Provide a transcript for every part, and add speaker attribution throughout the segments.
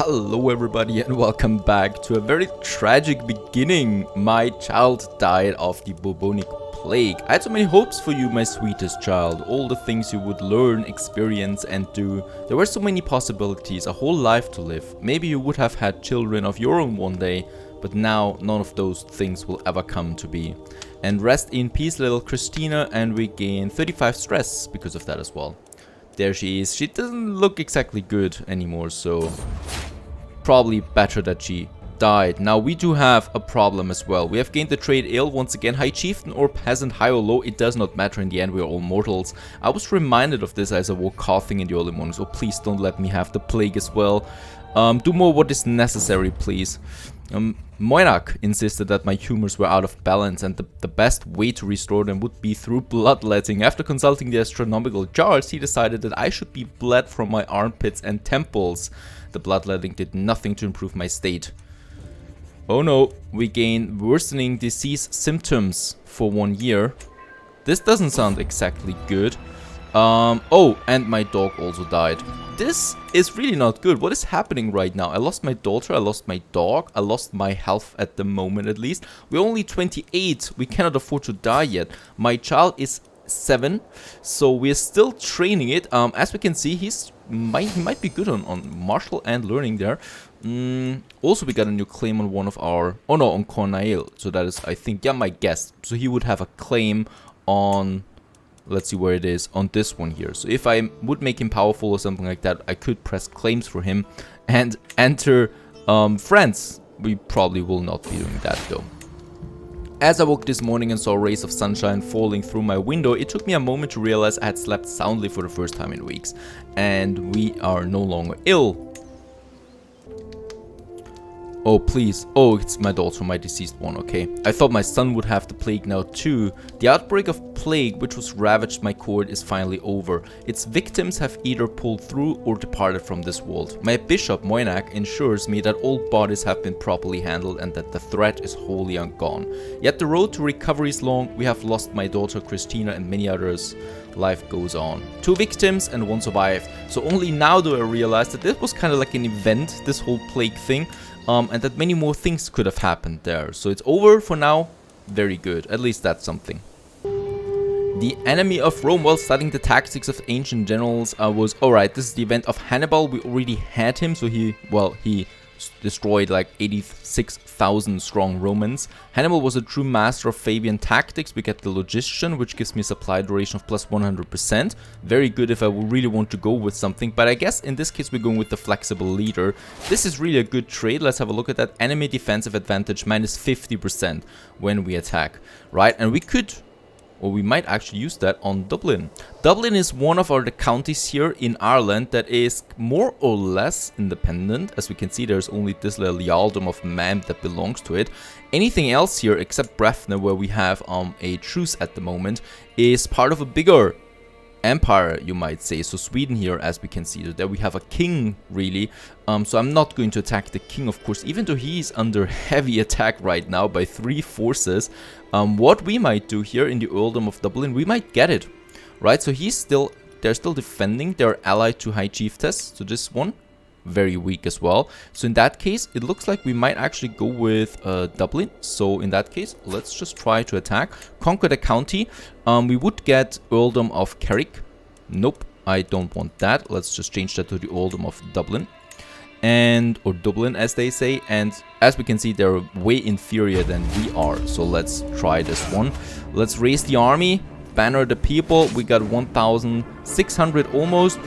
Speaker 1: Hello everybody and welcome back to a very tragic beginning. My child died of the bubonic plague. I had so many hopes for you, my sweetest child. All the things you would learn, experience and do. There were so many possibilities, a whole life to live. Maybe you would have had children of your own one day, but now none of those things will ever come to be. And rest in peace, little Christina, and we gain 35 stress because of that as well. There she is. She doesn't look exactly good anymore, so probably better that she died. Now we do have a problem as well. We have gained the trait ill once again. High chieftain or peasant, high or low, it does not matter in the end. We are all mortals. I was reminded of this as I woke coughing in the early morning, so please don't let me have the plague as well. Do more what is necessary, please. Moinak insisted that my humors were out of balance and the best way to restore them would be through bloodletting. After consulting the astronomical jars, he decided that I should be bled from my armpits and temples. The bloodletting did nothing to improve my state. Oh no, we gain worsening disease symptoms for 1 year. This doesn't sound exactly good. Oh, and my dog also died. This is really not good. What is happening right now? I lost my daughter, I lost my dog, I lost my health at the moment at least. We're only 28, we cannot afford to die yet. My child is 7, so we're still training it. As we can see, he might be good on martial and learning there. Also, we got a new claim on one of our... Oh no, on Cornail. So that is, I think, yeah, my guess. So he would have a claim on... Let's see where it is, on this one here. So if I would make him powerful or something like that, I could press claims for him and enter friends. We probably will not be doing that though. As I woke this morning and saw rays of sunshine falling through my window, it took me a moment to realize I had slept soundly for the first time in weeks. And we are no longer ill. Oh, please. Oh, it's my daughter, my deceased one, okay. I thought my son would have the plague now too. The outbreak of plague, which was ravaged my court, is finally over. Its victims have either pulled through or departed from this world. My bishop, Moinak, ensures me that all bodies have been properly handled and that the threat is wholly gone. Yet the road to recovery is long. We have lost my daughter, Christina, and many others. Life goes on. 2 victims and 1 survived. So only now do I realize that this was kind of like an event, this whole plague thing. And that many more things could have happened there. So it's over for now. Very good. At least that's something. The enemy of Rome, while studying the tactics of ancient generals, was... Alright, this is the event of Hannibal. We already had him. So he destroyed like 86,000 strong Romans. Hannibal was a true master of Fabian tactics. We get the logician, which gives me supply duration of plus 100%. Very good if I really want to go with something, but I guess in this case we're going with the flexible leader. This is really a good trade. Let's have a look at that. Enemy defensive advantage minus 50% when we attack, right? And we could... or we might actually use that on Dublin. Dublin is one of the counties here in Ireland that is more or less independent. As we can see, there's only this little Earldom of Man that belongs to it. Anything else here except Brefne, where we have a truce at the moment, is part of a bigger empire, you might say. So Sweden here, as we can see, so there we have a king, really. So I'm not going to attack the king, of course, even though he's under heavy attack right now by 3 forces. What we might do here in the Earldom of Dublin, we might get it, right? So they're still defending. They're allied to High Chiefess. So this one, very weak as well. So in that case, it looks like we might actually go with Dublin. So in that case, let's just try to attack. Conquer the county. We would get Earldom of Carrick. Nope, I don't want that. Let's just change that to the Earldom of Dublin. Or Dublin, as they say. And as we can see, they're way inferior than we are. So let's try this one. Let's raise the army. Banner the people. We got 1,600 almost.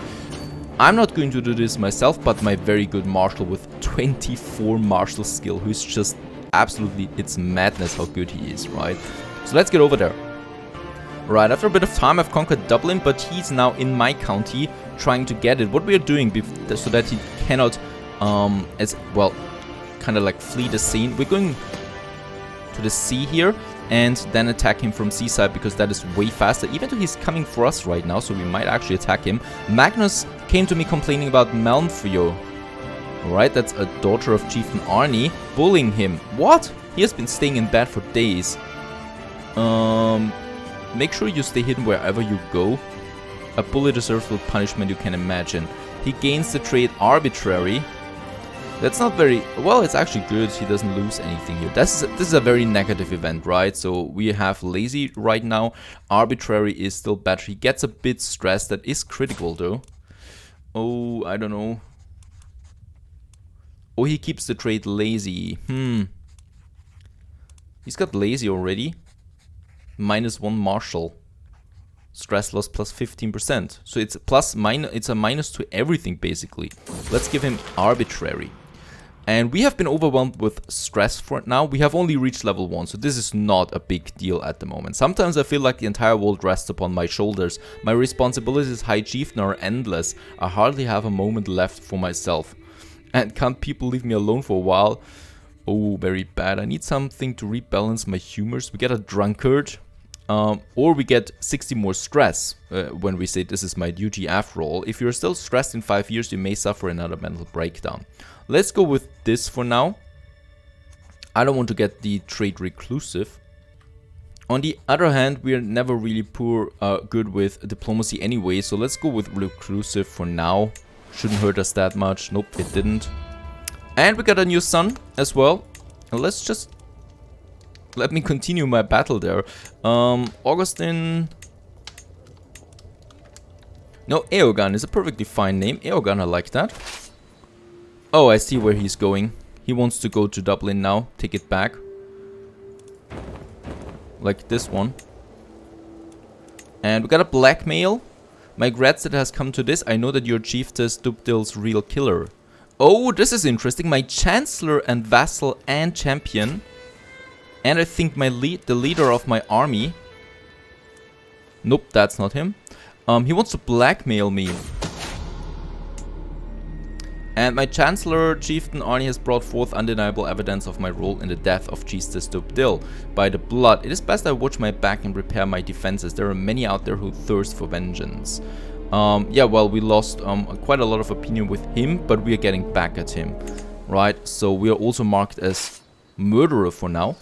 Speaker 1: I'm not going to do this myself, but my very good marshal with 24 martial skill, who's just absolutely, it's madness how good he is, right? So let's get over there. Right, after a bit of time, I've conquered Dublin, but he's now in my county trying to get it. What we are doing so that he cannot, kind of like flee the scene. We're going to the sea here and then attack him from seaside because that is way faster, even though he's coming for us right now, so we might actually attack him. Magnus came to me complaining about Malmfrio. Alright, that's a daughter of Chieftain Arnie, bullying him. What? He has been staying in bed for days. Make sure you stay hidden wherever you go. A bully deserves the punishment you can imagine. He gains the trait Arbitrary. That's not very... Well, it's actually good. He doesn't lose anything here. This is a very negative event, right? So we have lazy right now. Arbitrary is still better. He gets a bit stressed. That is critical, though. Oh, I don't know. Oh, he keeps the trade lazy. He's got lazy already. -1 martial. Stress loss plus 15%. So it's it's a minus to everything, basically. Let's give him arbitrary. And we have been overwhelmed with stress for now. We have only reached level 1, so this is not a big deal at the moment. Sometimes I feel like the entire world rests upon my shoulders. My responsibilities as High Chieftain are endless. I hardly have a moment left for myself. And can't people leave me alone for a while? Oh, very bad. I need something to rebalance my humors. We get a drunkard. Or we get 60 more stress when we say this is my duty after all. If you're still stressed in 5 years, you may suffer another mental breakdown. Let's go with this for now. I don't want to get the trade reclusive. On the other hand, we are never really good with diplomacy anyway, so let's go with reclusive for now. Shouldn't hurt us that much. Nope, it didn't. And we got a new son as well. And let's just... let me continue my battle there. Augustin... No, Eogan is a perfectly fine name. Eogan, I like that. Oh, I see where he's going. He wants to go to Dublin now. Take it back. Like this one. And we got a blackmail. My regrets that has come to this. I know that your chiefess Dubdil's real killer. Oh, this is interesting. My chancellor and vassal and champion. And I think the leader of my army. Nope, that's not him. He wants to blackmail me. And my Chancellor, Chieftain Arnie, has brought forth undeniable evidence of my role in the death of Chiefess Dubdil. By the blood, it is best I watch my back and repair my defenses. There are many out there who thirst for vengeance. Yeah, well, we lost quite a lot of opinion with him, but we are getting back at him. Right, so we are also marked as murderer for now.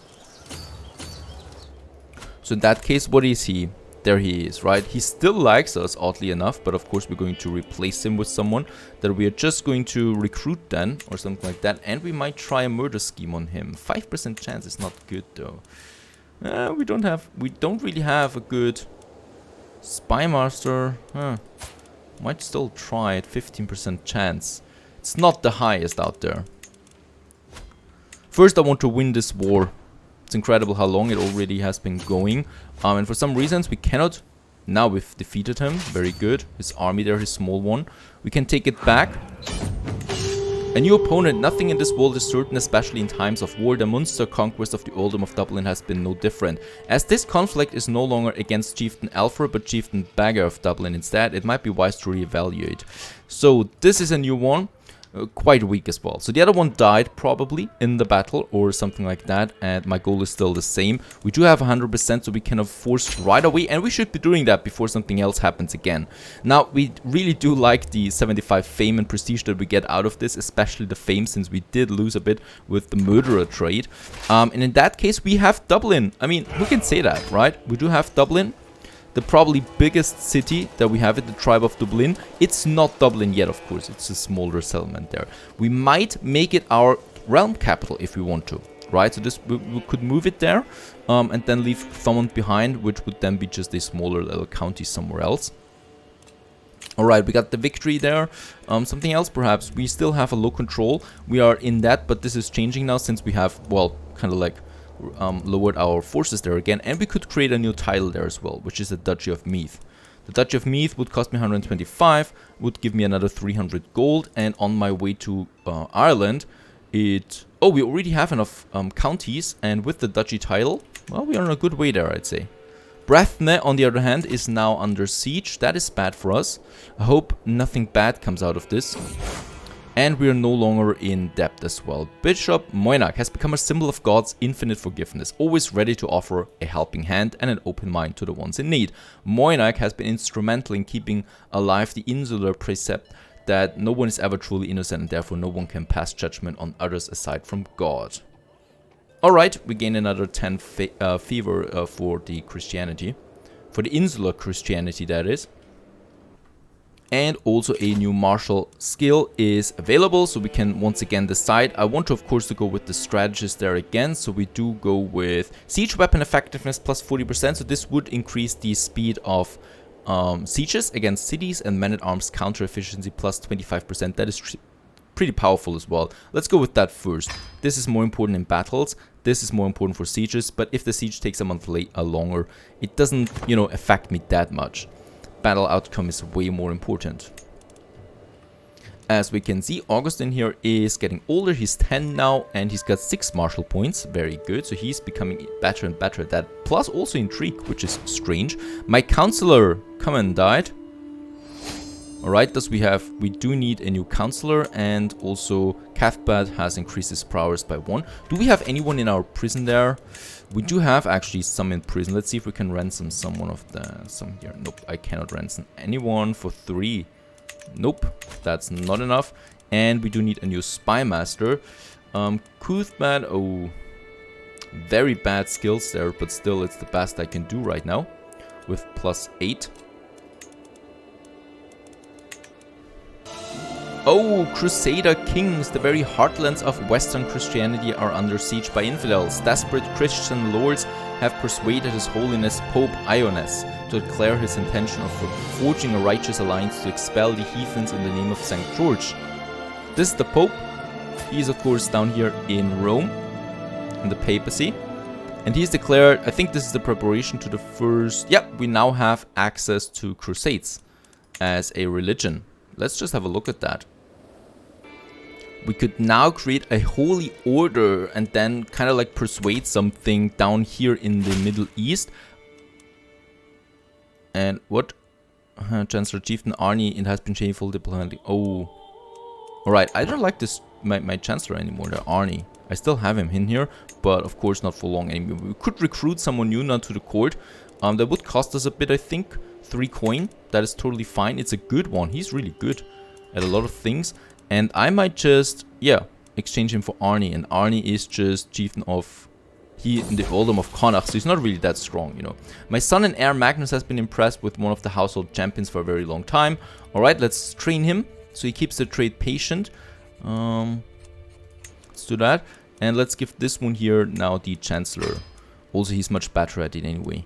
Speaker 1: So in that case, what is he? There he is, right? He still likes us, oddly enough, but of course we're going to replace him with someone that we are just going to recruit then, or something like that, and we might try a murder scheme on him. 5% chance is not good, though. We don't really have a good spy master. Might still try it. 15% chance. It's not the highest out there. First, I want to win this war. It's incredible how long it already has been going. And for some reasons we cannot. Now we've defeated him. Very good. His army there, his small one. We can take it back. A new opponent. Nothing in this world is certain, especially in times of war. The Munster conquest of the Earldom of Dublin has been no different. As this conflict is no longer against Chieftain Alfred, but Chieftain Bagger of Dublin instead, it might be wise to reevaluate. So this is a new one. Quite weak as well. So the other one died probably in the battle or something like that, and my goal is still the same. We do have 100%, so we can force right away, and we should be doing that before something else happens again. Now, we really do like the 75 fame and prestige that we get out of this, especially the fame, since we did lose a bit with the murderer trade. And in that case, we have Dublin. I mean, who can say that, right? We do have Dublin. The probably biggest city that we have in the tribe of Dublin. It's not Dublin yet, of course. It's a smaller settlement there. We might make it our realm capital if we want to, right? So this we could move it there and then leave Thomond behind, which would then be just a smaller little county somewhere else. Alright, we got the victory there. Something else perhaps. We still have a low control. We are in that, but this is changing now since we have, well, kind of like lowered our forces there again, and we could create a new title there as well, which is the Duchy of Meath. The Duchy of Meath would cost me 125, would give me another 300 gold, and on my way to Ireland, oh, we already have enough counties, and with the Duchy title, well, we are on a good way there, I'd say. Brethne, on the other hand, is now under siege. That is bad for us. I hope nothing bad comes out of this. And we are no longer in debt as well. Bishop Moynach has become a symbol of God's infinite forgiveness, always ready to offer a helping hand and an open mind to the ones in need. Moynach has been instrumental in keeping alive the insular precept that no one is ever truly innocent and therefore no one can pass judgment on others aside from God. Alright, we gain another 10 fever for the Christianity. For the insular Christianity, that is. And also a new martial skill is available, so we can once again decide. I want to, of course, to go with the strategist there again, so we do go with siege weapon effectiveness plus 40%, so this would increase the speed of sieges against cities, and man-at-arms counter efficiency plus 25%. That is pretty powerful as well. Let's go with that first. This is more important in battles, this is more important for sieges, but if the siege takes a month longer, it doesn't, you know, affect me that much. Battle outcome is way more important. As we can see, Augustin here is getting older. He's 10 now, and he's got 6 martial points. Very good. So he's becoming better and better at that. Plus also intrigue, which is strange. My counselor come and died. Alright, thus we do need a new counselor, and also Cathbad has increased his prowess by 1. Do we have anyone in our prison there? We do have actually some in prison. Let's see if we can ransom someone of some here. Nope, I cannot ransom anyone for 3. Nope, that's not enough. And we do need a new spy master. Cuthbad, oh, very bad skills there, but still it's the best I can do right now with plus 8. Oh, Crusader kings, the very heartlands of Western Christianity are under siege by infidels. Desperate Christian lords have persuaded His Holiness Pope Ioannes to declare his intention of forging a righteous alliance to expel the heathens in the name of St. George. This is the Pope. He is, of course, down here in Rome, in the papacy. And he's declared, I think this is the preparation to the first... Yep, we now have access to crusades as a religion. Let's just have a look at that. We could now create a holy order and then kind of like persuade something down here in the Middle East. And what? Chancellor Chieftain Arnie, it has been shameful diplomatic. Oh. Alright, I don't like this, my Chancellor anymore, the Arnie. I still have him in here, but of course not for long anymore. We could recruit someone new now to the court. That would cost us a bit, I think. 3 coin. That is totally fine. It's a good one. He's really good at a lot of things. And I might just, yeah, exchange him for Arnie. And Arnie is just chieftain of, in the earldom of Connacht, so he's not really that strong, you know. My son and heir Magnus has been impressed with one of the household champions for a very long time. Alright, let's train him so he keeps the trade patient. Let's do that. And let's give this one here now the Chancellor. Also, he's much better at it anyway.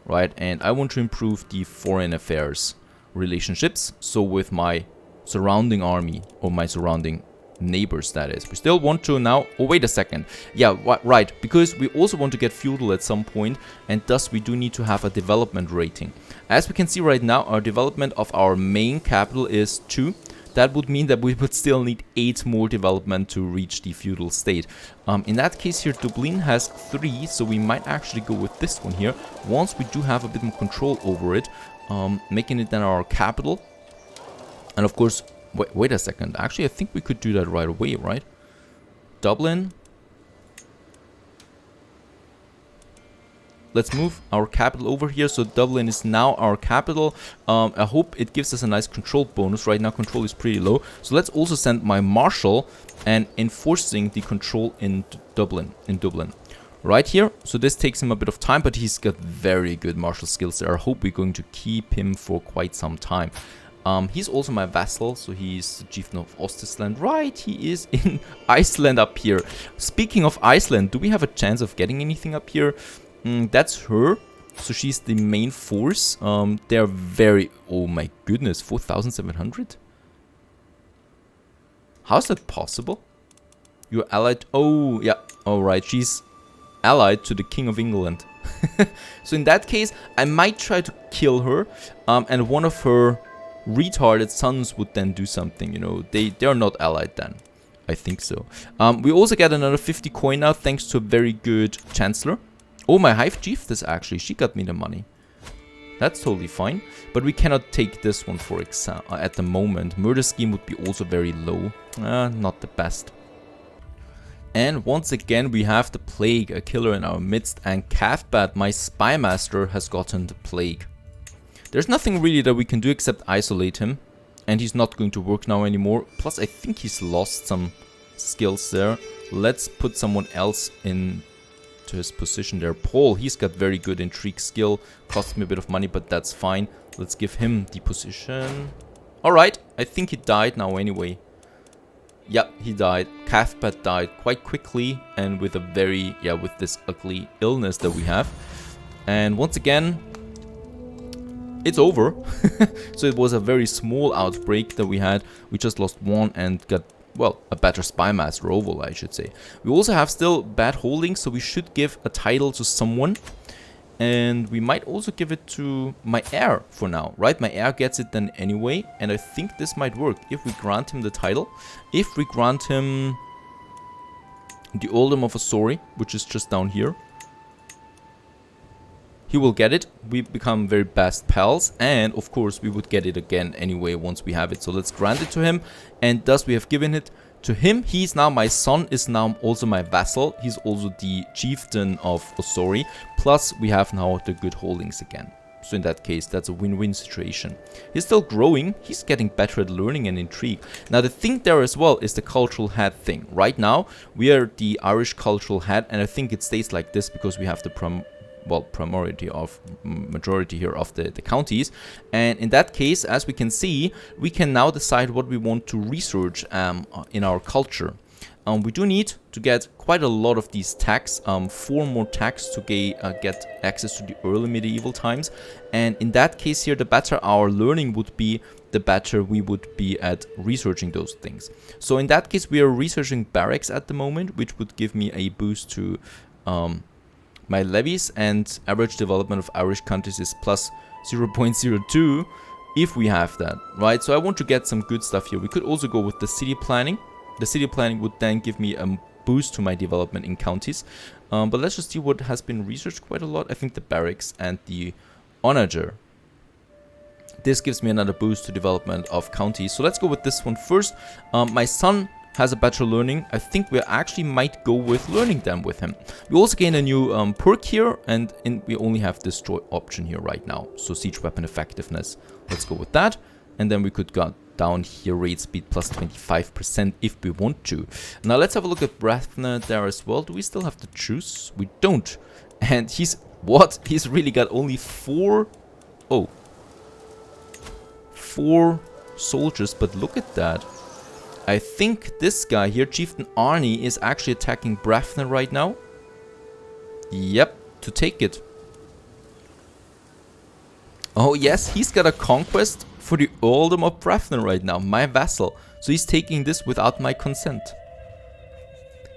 Speaker 1: Right, and I want to improve the foreign affairs relationships. So with my surrounding army, or my surrounding neighbors, that is. We still want to now... Oh, wait a second. Yeah, right, because we also want to get feudal at some point, and thus we do need to have a development rating. As we can see right now, our development of our main capital is 2. That would mean that we would still need 8 more development to reach the feudal state. In that case here, Dublin has 3, so we might actually go with this one here. Once we do have a bit more control over it, making it then our capital. And of course, wait a second. Actually, I think we could do that right away, right? Dublin. Let's move our capital over here. So Dublin is now our capital. I hope it gives us a nice control bonus. Right now control is pretty low. So let's also send my marshal and enforcing the control in Dublin. Right here. So this takes him a bit of time, but he's got very good martial skills there. I hope we're going to keep him for quite some time. He's also my vassal, so he's the chieftain of Ostisland. Right, he is in Iceland up here. Speaking of Iceland, do we have a chance of getting anything up here? That's her. So she's the main force. They're very... Oh my goodness, 4,700? How's that possible? You're allied... Oh, yeah. Alright, she's allied to the King of England. So in that case, I might try to kill her. And one of her retarded sons would then do something, you know. They're not allied then. I think so. We also get another 50 coin now, thanks to a very good Chancellor. Oh, my Hive Chiefess actually, she got me the money. That's totally fine. But we cannot take this one for example at the moment. Murder Scheme would be also very low. Not the best. And once again, we have the Plague, a killer in our midst. And Cathbad, my Spy Master, has gotten the Plague. There's nothing really that we can do except isolate him. And he's not going to work now anymore. Plus, I think he's lost some skills there. Let's put someone else in to his position there. Paul, he's got very good intrigue skill. Cost me a bit of money, but that's fine. Let's give him the position. Alright, I think he died now anyway. Yeah, he died. Cathbad died quite quickly and with a very, with this ugly illness that we have. And once again, it's over. So it was a very small outbreak that we had. We just lost one and got, well, a better Spy Master overall, I should say. We also have still bad holdings, so we should give a title to someone. And we might also give it to my heir for now, right? My heir gets it then anyway, and I think this might work if we grant him the title. If we grant him the Earldom of Osori, which is just down here, he will get it. We become very best pals, and of course we would get it again anyway once we have it. So let's grant it to him, and thus we have given it to him. He's now my son, is now also my vassal. He's also the chieftain of Osori. Plus, we have now the good holdings again. So in that case, that's a win-win situation. He's still growing. He's getting better at learning and intrigue. Now, the thing there as well is the cultural head thing. Right now, we are the Irish cultural head, and I think it stays like this because we have the majority here of the counties. And in that case, as we can see, we can now decide what we want to research in our culture. We do need to get quite a lot of these tags, 4 more tags to get access to the early medieval times. And in that case here, the better our learning would be, the better we would be at researching those things. So in that case, we are researching barracks at the moment, which would give me a boost to my levies, and average development of Irish countries is plus 0.02 if we have that, right? So I want to get some good stuff here. We could also go with the city planning. The city planning would then give me a boost to my development in counties. But let's just see what has been researched quite a lot. I think the barracks and the onager. This gives me another boost to development of counties. So let's go with this one first. My son has a better learning. I think we actually might go with learning them with him. We also gain a new perk here, and we only have destroy option here right now. So siege weapon effectiveness. Let's go with that. And then we could go down here, raid speed plus 25% if we want to. Now let's have a look at Brethna there as well. Do we still have to choose? We don't. And he's really got only 4 soldiers, but look at that. I think this guy here, Chieftain Arnie, is actually attacking Brethna right now. Yep, to take it. Oh yes, he's got a conquest for the Earldom of Brethna right now, my vassal. So he's taking this without my consent.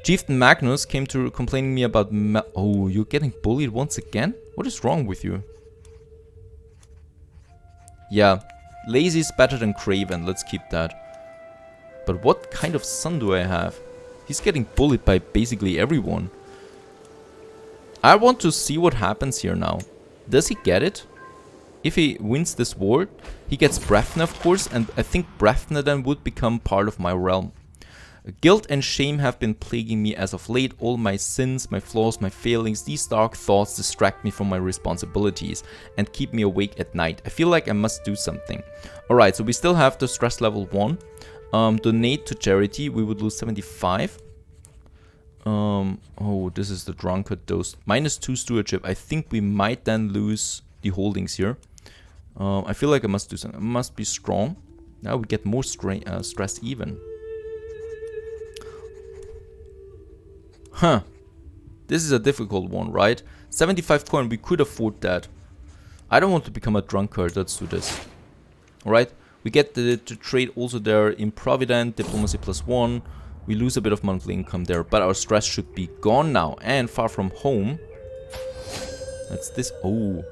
Speaker 1: Chieftain Magnus came to complaining me about oh, you're getting bullied once again? What is wrong with you? Yeah, lazy is better than craven, let's keep that. But what kind of son do I have? He's getting bullied by basically everyone. I want to see what happens here now. Does he get it? If he wins this war, he gets Brethna, of course, and I think Brethna then would become part of my realm. Guilt and shame have been plaguing me as of late. All my sins, my flaws, my failings, these dark thoughts distract me from my responsibilities and keep me awake at night. I feel like I must do something. Alright, so we still have the stress level 1. Donate to charity, we would lose 75. Oh, this is the drunkard dose. -2 stewardship. I think we might then lose the holdings here. I feel like I must do something. I must be strong. Now we get more stress even. Huh. This is a difficult one, right? 75 coin, we could afford that. I don't want to become a drunkard. Let's do this. Alright. We get to trade also there Improvident, Diplomacy +1. We lose a bit of monthly income there, but our stress should be gone now. And far from home. That's this. Oh.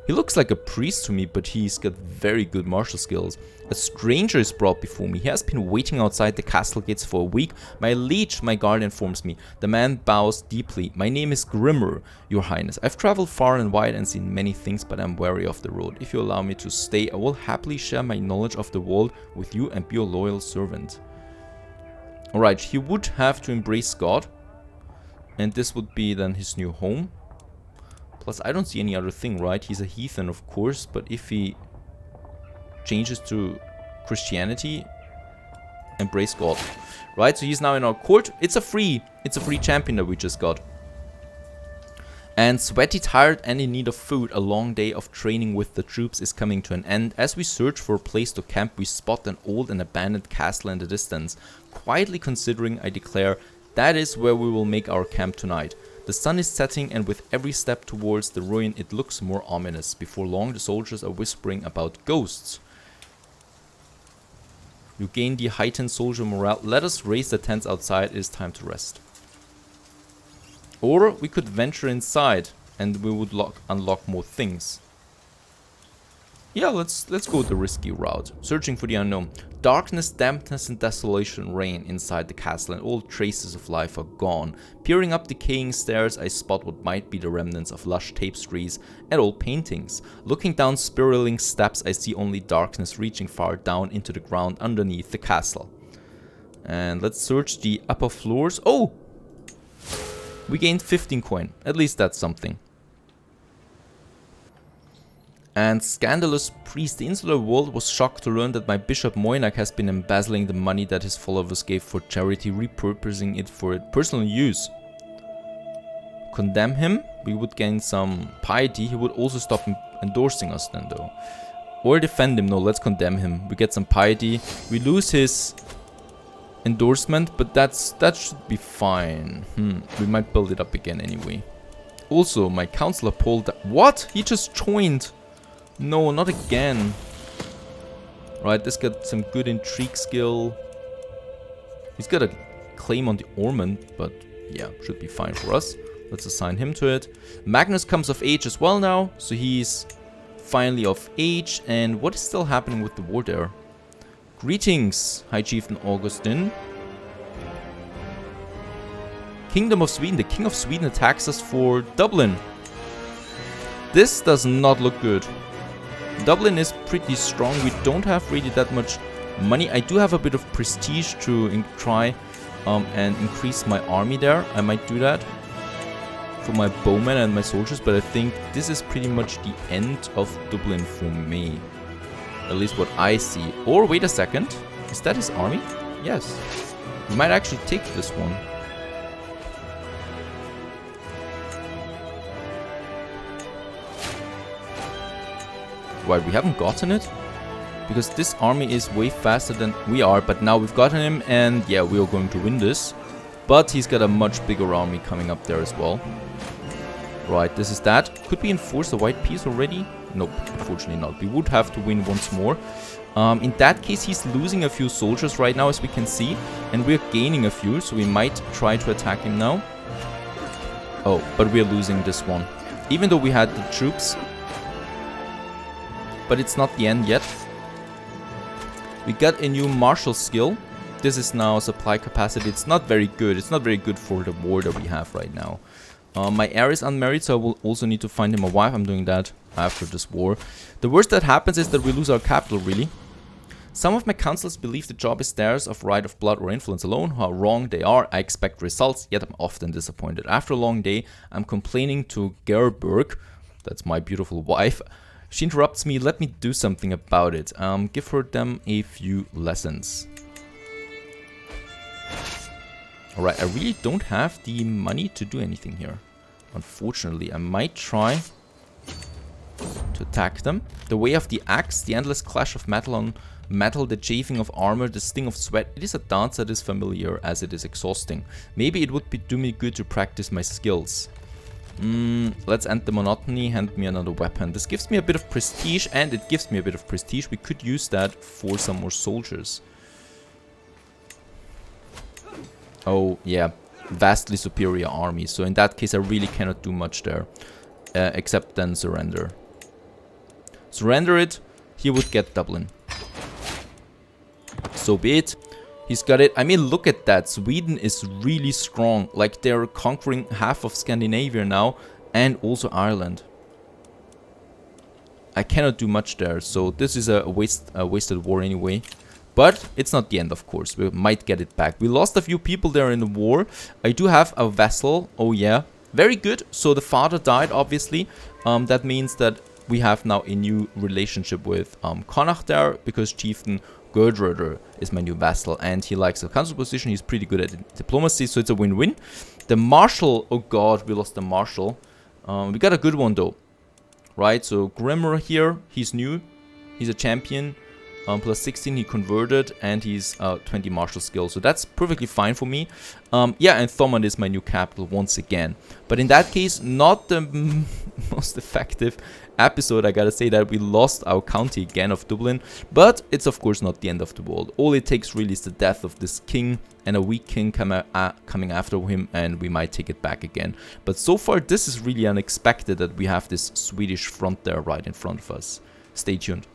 Speaker 1: He looks like a priest to me, but he's got very good martial skills. A stranger is brought before me. He has been waiting outside the castle gates for a week. My liege, my guard, informs me. The man bows deeply. My name is Grimmer, your highness. I've traveled far and wide and seen many things, but I'm wary of the road. If you allow me to stay, I will happily share my knowledge of the world with you and be your loyal servant. Alright, he would have to embrace God. And this would be then his new home. Plus, I don't see any other thing, right? He's a heathen, of course, but if he changes to Christianity, embrace God, right? So he's now in our court. It's a free champion that we just got. And sweaty, tired, and in need of food, a long day of training with the troops is coming to an end. As we search for a place to camp, we spot an old and abandoned castle in the distance. Quietly considering, I declare, that is where we will make our camp tonight. The sun is setting, and with every step towards the ruin, it looks more ominous. Before long, the soldiers are whispering about ghosts. You gain the heightened soldier morale. Let us raise the tents outside. It is time to rest. Or we could venture inside and we would unlock more things. Yeah, let's go the risky route. Searching for the unknown. Darkness, dampness and desolation reign inside the castle and all traces of life are gone. Peering up decaying stairs, I spot what might be the remnants of lush tapestries and old paintings. Looking down spiraling steps, I see only darkness reaching far down into the ground underneath the castle. And let's search the upper floors. Oh! We gained 15 coin. At least that's something. And scandalous priest. The insular world was shocked to learn that my bishop Moinak has been embezzling the money that his followers gave for charity, repurposing it for personal use. Condemn him. We would gain some piety. He would also stop endorsing us then though. Or defend him. No, let's condemn him. We get some piety. We lose his endorsement, but that should be fine. We might build it up again anyway. Also, my counselor pulled that. What? He just joined. No, not again. Right, this got some good intrigue skill. He's got a claim on the Ormond, but yeah, should be fine for us. Let's assign him to it. Magnus comes of age as well now, so he's finally of age. And what is still happening with the war there? Greetings, High Chieftain Augustin. Kingdom of Sweden. The King of Sweden attacks us for Dublin. This does not look good. Dublin is pretty strong. We don't have really that much money. I do have a bit of prestige to try and increase my army there. I might do that for my bowmen and my soldiers, but I think this is pretty much the end of Dublin for me. At least what I see. Or wait a second. Is that his army? Yes. We might actually take this one. Right, we haven't gotten it. Because this army is way faster than we are. But now we've gotten him and yeah, we are going to win this. But he's got a much bigger army coming up there as well. Right, this is that. Could we enforce the white peace already? Nope, unfortunately not. We would have to win once more. In that case, he's losing a few soldiers right now, as we can see. And we're gaining a few, so we might try to attack him now. Oh, but we're losing this one. Even though we had the troops. But it's not the end yet. We got a new martial skill. This is now supply capacity. It's not very good. It's not very good for the war that we have right now. My heir is unmarried, so I will also need to find him a wife. I'm doing that after this war. The worst that happens is that we lose our capital, really. Some of my councillors believe the job is theirs of right of blood or influence alone. How wrong they are. I expect results, yet I'm often disappointed. After a long day, I'm complaining to Gerberg. That's my beautiful wife. She interrupts me. Let me do something about it. Give them a few lessons. Alright, I really don't have the money to do anything here. Unfortunately, I might try to attack them. The way of the axe, the endless clash of metal on metal, the chafing of armor, the sting of sweat. It is a dance that is familiar as it is exhausting. Maybe it would do me good to practice my skills. Let's end the monotony. Hand me another weapon. This gives me a bit of prestige, and it gives me a bit of prestige. We could use that for some more soldiers. Oh, yeah. Vastly superior army. So in that case, I really cannot do much there. Except then surrender. Surrender it. He would get Dublin. So be it. He's got it. I mean, look at that. Sweden is really strong. Like, they're conquering half of Scandinavia now. And also Ireland. I cannot do much there. So this is a wasted war anyway. But it's not the end, of course. We might get it back. We lost a few people there in the war. I do have a vassal. Oh, yeah. Very good. So the father died, obviously. That means that we have now a new relationship with Connacht there. Because Chieftain Gerdreder is my new vassal. And he likes the council position. He's pretty good at diplomacy. So it's a win-win. The marshal. Oh, God. We lost the marshal. We got a good one though, right? So Grimmer here, he's new, he's a champion. Plus 16 he converted, and he's 20 martial skill, so that's perfectly fine for me. Yeah, and Thomond is my new capital once again. But in that case, not the most effective episode. I gotta say that we lost our county again of Dublin, but it's of course not the end of the world. All it takes really is the death of this king and a weak king coming after him, and we might take it back again. But so far this is really unexpected that we have this Swedish front there right in front of us. Stay tuned.